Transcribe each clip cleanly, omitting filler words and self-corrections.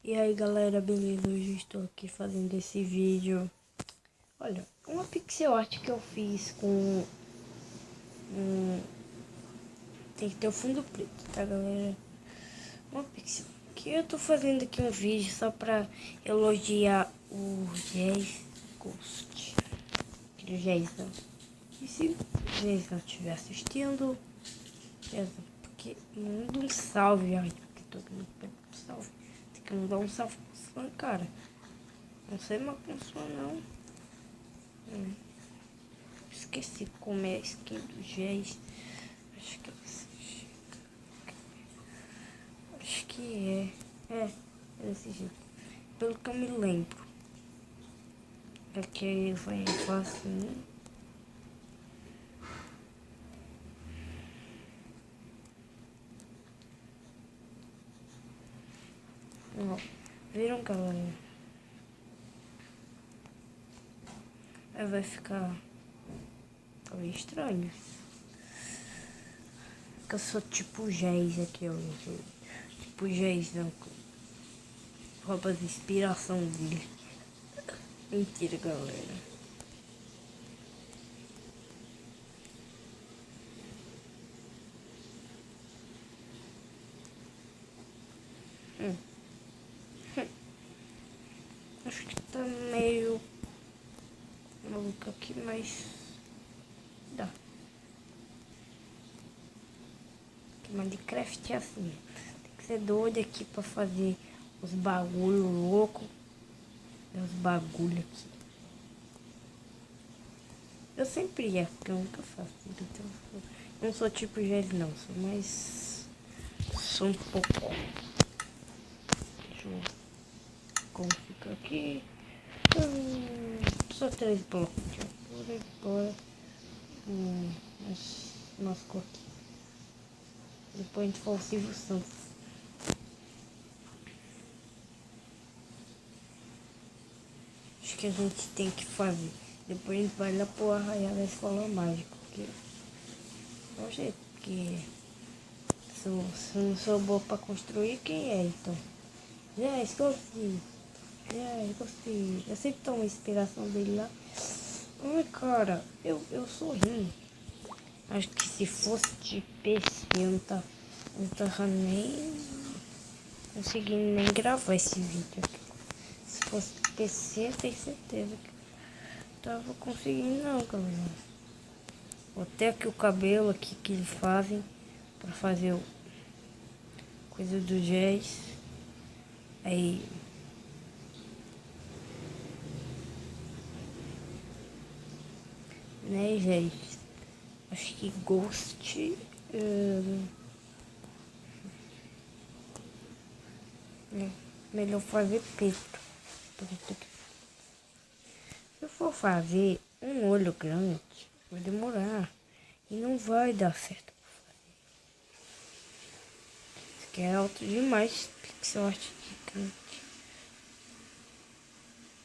E aí galera, beleza? Hoje eu estou aqui fazendo esse vídeo. Olha, uma pixel art que eu fiz com tem que ter o fundo preto, tá galera? Uma pixel que eu tô fazendo aqui um vídeo só pra elogiar o Jazz Ghost. Aquele Jazzão. E se o Jazz não estiver assistindo, porque manda um salve, ai, porque todo mundo pede um salve. Tem que mandar um salve pro fã, cara. Não sei mal com sua não. Esqueci como é a skin do Jazz. Acho que é. É desse jeito. Pelo que eu me lembro. É que vai assim. Ó, viram, galera? Aí vai ficar meio estranho. Porque eu sou tipo Jazz aqui, ó. Tipo Jazz, não. Rouba a inspiração dele. Mentira, galera. Acho que tá meio maluco aqui, mas dá. Que Minecraft é assim. Tem que ser doido aqui pra fazer os bagulho louco. Os bagulho aqui. Eu sempre ia, porque eu nunca faço. Então, eu não sou tipo Jazz não, sou mais. Sou um pouco. Deixa eu ver como fica aqui. Só 3 blocos. Por aí fora. Umas cores aqui. Depois a gente fala o Silvio Santos. Acho que a gente tem que fazer. Depois a gente vai lá pro Arraial da Escola Mágica. Porque é o jeito que se eu não sou boa pra construir, quem é então? Gostei. Gostei. Eu sempre tomo a inspiração dele lá. Ai, cara, eu sou ruim. Acho que se fosse de PC, eu não tava nem conseguindo nem gravar esse vídeo aqui. Se fosse de PC, eu tenho certeza que não tava conseguindo não, galera. Até aqui o cabelo aqui que eles fazem pra fazer coisa do Jazz. Aí né, gente? Acho que Ghost. Melhor fazer preto. Se eu for fazer um olho grande, vai demorar. E não vai dar certo. Isso aqui é alto demais. Pixel art gigante.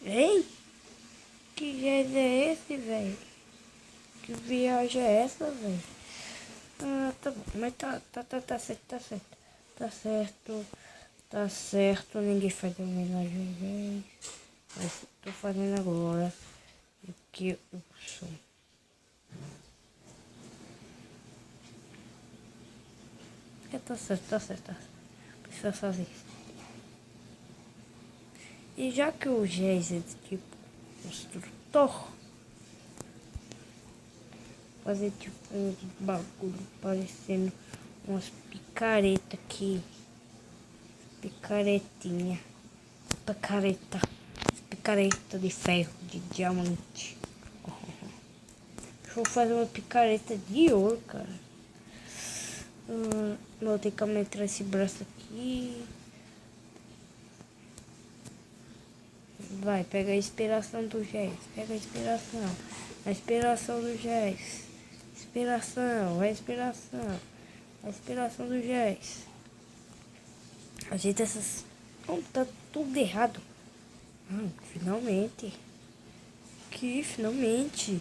Ei! Que jazz é esse, velho? Que viagem é essa, velho? Ah, tá bom. Mas tá certo, tá certo. Tá certo. Tá certo. Ninguém faz homenagem, velho. Mas tô fazendo agora. O que eu sou. Tá certo, tá certo. Precisa fazer isso. E já que o Jazz é tipo construtor, fazer tipo uns bagulho parecendo umas picaretas aqui. Picaretinha. Picareta de ferro, de diamante. Vou fazer uma picareta de ouro, cara. Vou ter que aumentar esse braço aqui. Vai, pega a inspiração do Jazz. Pega a inspiração. A inspiração do Jazz. Inspiração, a inspiração. A inspiração do Jazz. Ajeita essas. Oh, tá tudo errado. Finalmente. Finalmente.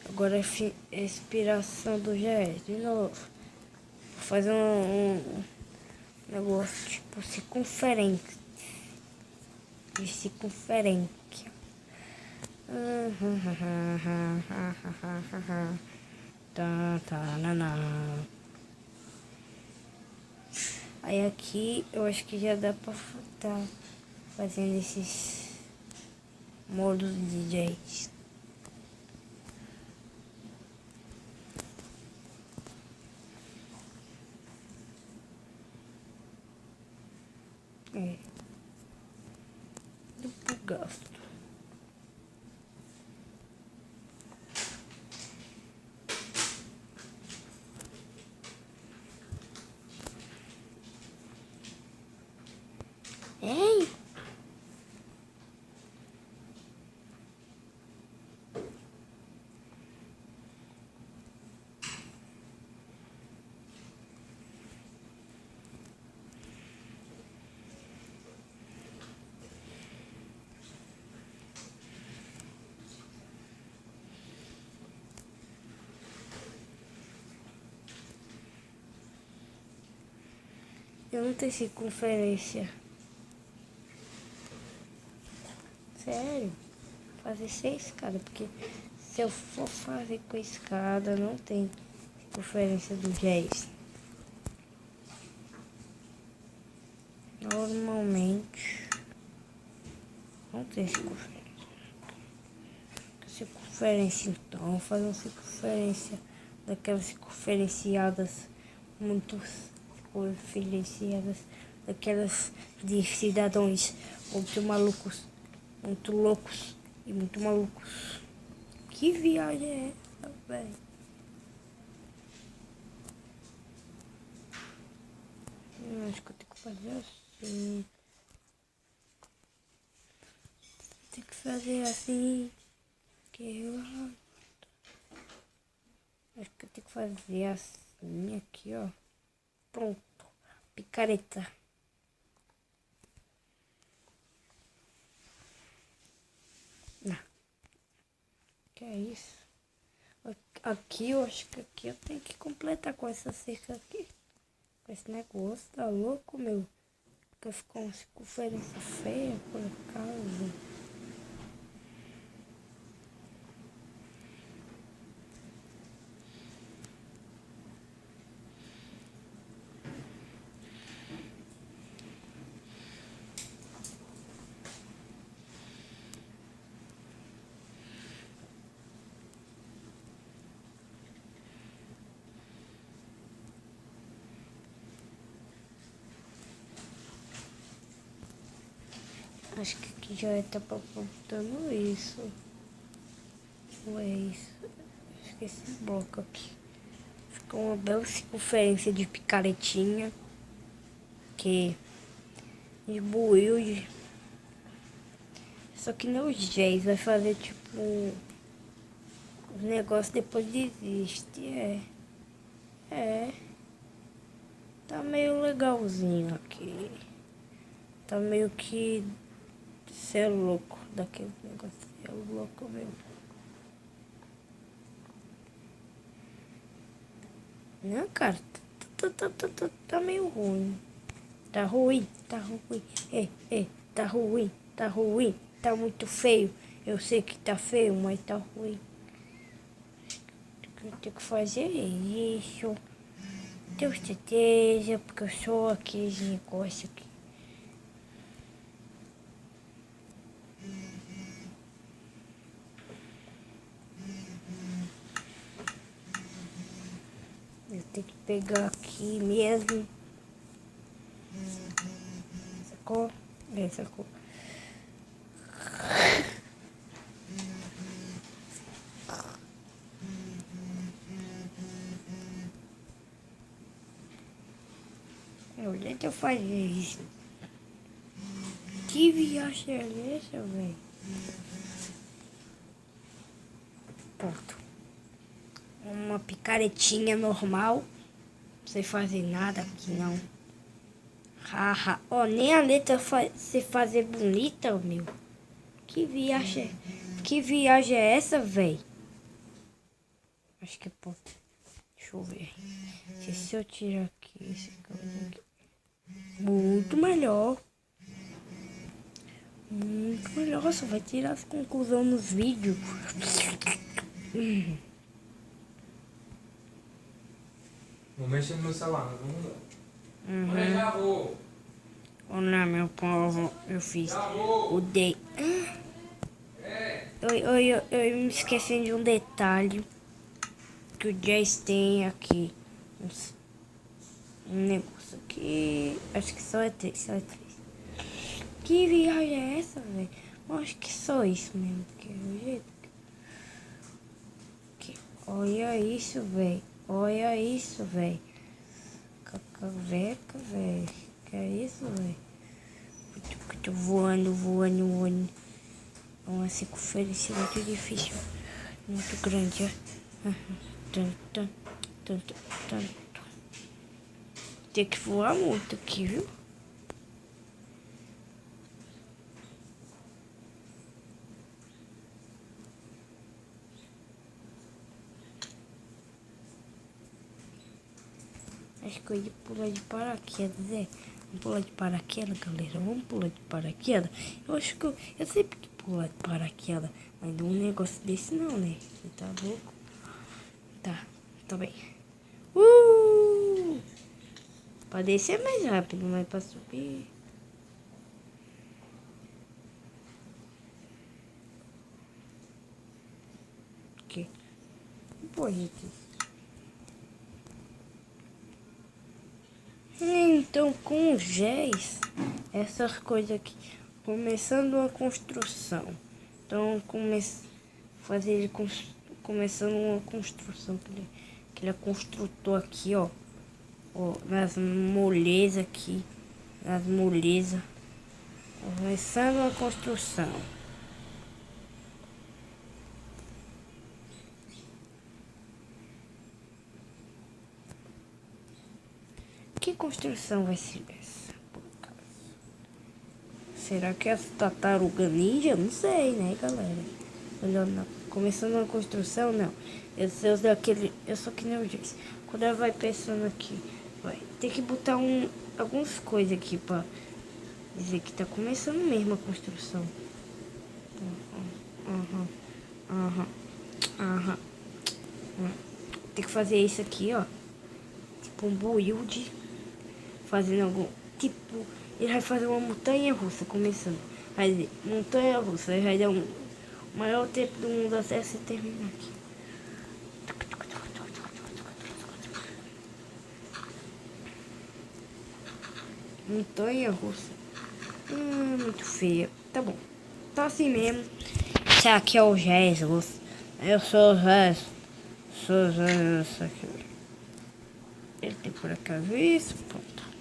Agora é a inspiração do Jazz. De novo. Vou fazer um negócio tipo circunferente. de circunferência. Aí aqui eu acho que já dá pra tá fazendo esses modos de DJs. Duplo gasto. Ei! Eu não tenho circunferência. Sério? Fazer 6 escadas, porque se eu for fazer com escada, não tem circunferência do 10. Normalmente, não tem circunferência. Circunferência, então, vou fazer uma circunferência daquelas circunferenciadas muito circunferenciadas, daquelas de cidadãos muito malucos, muito loucos e muito malucos. Que viagem é essa, velho? Acho que eu tenho que fazer assim. Tem que fazer assim. Que eu acho que eu tenho que fazer assim aqui, ó. Pronto. Picareta. Não. Que é isso? Aqui eu acho que aqui eu tenho que completar com essa cerca aqui. Com esse negócio, tá louco, meu? Porque ficou uma circunferência feia por acaso. Acho que aqui já tá botando isso. Ou é isso? Acho que esse bloco aqui. Ficou uma bela circunferência de picaretinha. Que esbuiu. Só que no Jazz vai fazer tipo os negócios depois desiste. É. Tá meio legalzinho aqui. Tá meio que cê é louco daquele negócio. Cê é louco mesmo. Não, cara, tá meio ruim. Tá ruim, tá ruim. Tá ruim, tá ruim. Tá muito feio. Eu sei que tá feio, mas tá ruim. Eu tenho que fazer isso. Tenho certeza, porque eu sou aqueles negócios aqui. Eu tenho que pegar aqui mesmo. Sacou? Sacou. Deixa eu fazer isso. Que viagem é essa, velho? Pronto. Uma picaretinha normal. Não sei fazer nada aqui, não. Haha. Ó, nem a letra se fazer bonita, meu. Que viagem é essa, velho? Acho que pô. Deixa eu ver. Se eu tirar aqui esse aqui. Muito melhor. Nossa, vai tirar as conclusões nos vídeos. Vou mexer no meu celular, não vamos lá. Olha, já vou. Olá, meu povo, eu fiz o day. Eu me esqueci de um detalhe que o Jazz tem aqui. Um negócio aqui. Acho que só é 3, só é 3. Que viagem é essa, velho? Acho que só isso mesmo, que é o jeito. Olha isso, velho. Olha isso, velho. Cacaveca, velho. Que é isso, velho? Tô voando. É uma circunferência muito difícil. Muito grande, ó. Tem que voar muito aqui, viu? Acho que eu ia pular de paraquedas, é. Vamos pular de paraquedas, galera. Vamos pular de paraquedas. Eu acho que eu sempre que pular de paraquedas, mas não um negócio desse não, né? Você tá louco? Tá bem. Pra descer é mais rápido, mas pra subir... Aqui. Pô, gente. Então, com o GES, essas coisas aqui, começando uma construção. Então, começando uma construção, que ele é construtor aqui, ó, nas molezas aqui, nas molezas, começando uma construção. Que construção vai ser essa? Será que é as tartaruga ninja? Não sei, né, galera? Olhando, começando uma construção, não. Eu sou que nem o Jace. Quando ela vai pensando aqui, vai ter que botar algumas coisas aqui pra dizer que tá começando mesmo a construção. Tem que fazer isso aqui, ó. Tipo um build. Fazendo algum... Tipo, ele vai fazer uma montanha russa começando. Vai dizer, montanha russa. Aí vai dar o maior tempo do mundo até se terminar aqui. Montanha russa. Muito feia. Tá bom. Tá assim mesmo. Esse aqui é o Jesus. Eu sou o Jesus. Sou o Jesus aqui. Ele tem por aqui isso. Pronto.